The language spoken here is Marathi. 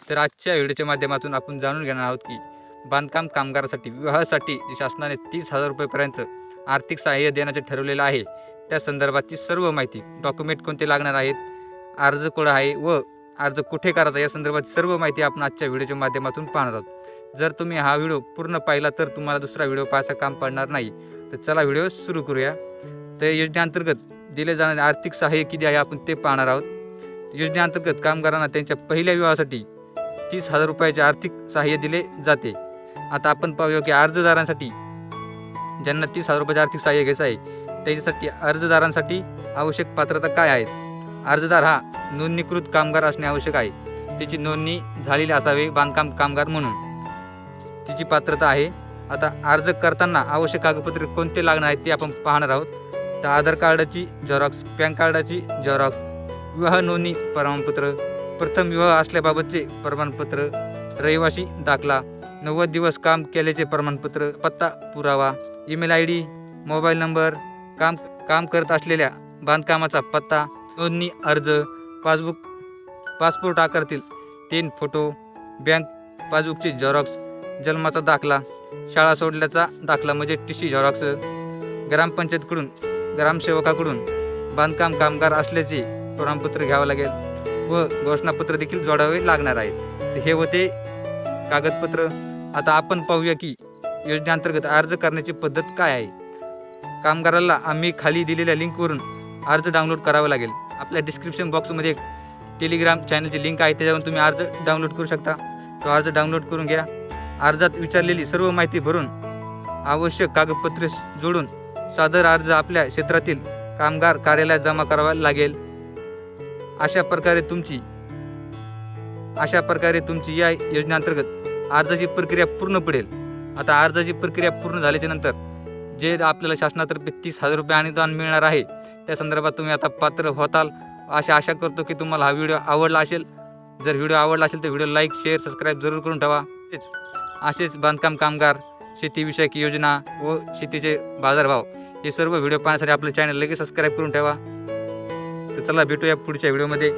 तर आजच्या व्हिडिओच्या माध्यमातून आपण जाणून घेणार आहोत की बांधकाम कामगारासाठी विवाहासाठी जे शासनाने 30,000 रुपयेपर्यंत आर्थिक सहाय्य देण्याचे ठरवलेलं आहे त्या संदर्भातची सर्व माहिती, डॉक्युमेंट कोणते लागणार आहेत, अर्ज कोड आहे व अर्ज कुठे करायचा या संदर्भात सर्व माहिती आपण आजच्या व्हिडिओच्या माध्यमातून पाहणार आहोत। जर तुम्ही हा व्हिडिओ पूर्ण पाहिला तर तुम्हाला दुसरा व्हिडिओ पाहायचं काम पडणार नाही। तर चला व्हिडिओ सुरू करूया। तर योजनेअंतर्गत दिले जाणारे आर्थिक सहाय्य किती आहे आपण ते पाहणार आहोत। योजनेअंतर्गत कामगारांना त्यांच्या पहिल्या विवाहासाठी 30,000 रुपयाचे आर्थिक सहाय्य दिले जाते। आता आपण पाहूया की अर्जदारांसाठी ज्यांना 30,000 रुपयाचे आर्थिक सहाय्य घ्यायचं आहे त्याच्यासाठी अर्जदारांसाठी आवश्यक पात्रता काय आहेत। अर्जदार हा नोंदणीकृत कामगार असणे आवश्यक आहे। त्याची नोंदणी झालेली असावे बांधकाम कामगार म्हणून तिची पात्रता आहे। आता अर्ज करताना आवश्यक कागदपत्रे कोणते लागणार आहेत ते आपण पाहणार आहोत। तर आधार कार्डाची झेरॉक्स, पॅन कार्डाची झेरॉक्स, विवाह नोंदणी प्रमाणपत्र, प्रथम विवाह असल्याबाबतचे प्रमाणपत्र, रहिवासी दाखला, 90 दिवस काम केल्याचे प्रमाणपत्र, पत्ता पुरावा, ईमेल ID, मोबाईल नंबर, काम करत असलेल्या बांधकामाचा पत्ता, नोंदणी अर्ज, पासपोर्ट आकारातील 3 फोटो, बँक पासबुकची झेरॉक्स, जन्माचा दाखला, शाळा सोडल्याचा दाखला म्हणजे TC झेरॉक्स, ग्रामपंचायतकडून ग्रामसेवकाकडून बांधकाम कामगार असल्याचे प्रमाणपत्र घ्यावं लागेल व घोषणापत्र देखील जोडावे लागणार आहे। तर हे होते कागदपत्र। आता आपण पाहूया की योजनेअंतर्गत अर्ज करण्याची पद्धत काय आहे। कामगाराला आम्ही खाली दिलेल्या लिंकवरून अर्ज डाउनलोड करावा लागेल। आपल्या डिस्क्रिप्शन बॉक्समध्ये एक टेलिग्राम चॅनलची लिंक आहे, त्याच्यावरून तुम्ही अर्ज डाउनलोड करू शकता। तो अर्ज डाउनलोड करून घ्या। अर्जात विचारलेली सर्व माहिती भरून आवश्यक कागदपत्रे जोडून सादर अर्ज आपल्या क्षेत्रातील कामगार कार्यालयात जमा करावा लागेल। अशा प्रकारे तुमची या योजनेअंतर्गत अर्जाची प्रक्रिया पूर्ण पडेल। आता अर्जाची प्रक्रिया पूर्ण झाल्याच्या नंतर जे आपल्याला शासनातर्फे 30,000 रुपये अनुदान मिळणार आहे त्या संदर्भात तुम्ही आता पात्र होताल अशी आशा करतो की तुम्हाला हा व्हिडिओ आवडला असेल। जर व्हिडिओ आवडला असेल तर व्हिडिओ लाईक, शेअर, सबस्क्राईब जरूर करून ठेवा। असेच बांधकाम कामगार, शेतीविषयक योजना व शेतीचे बाजारभाव हे सर्व व्हिडिओ पाहण्यासाठी आपलं चॅनल लगेच सबस्क्राईब करून ठेवा। तर चला भेटूया पुढच्या व्हिडिओमध्ये।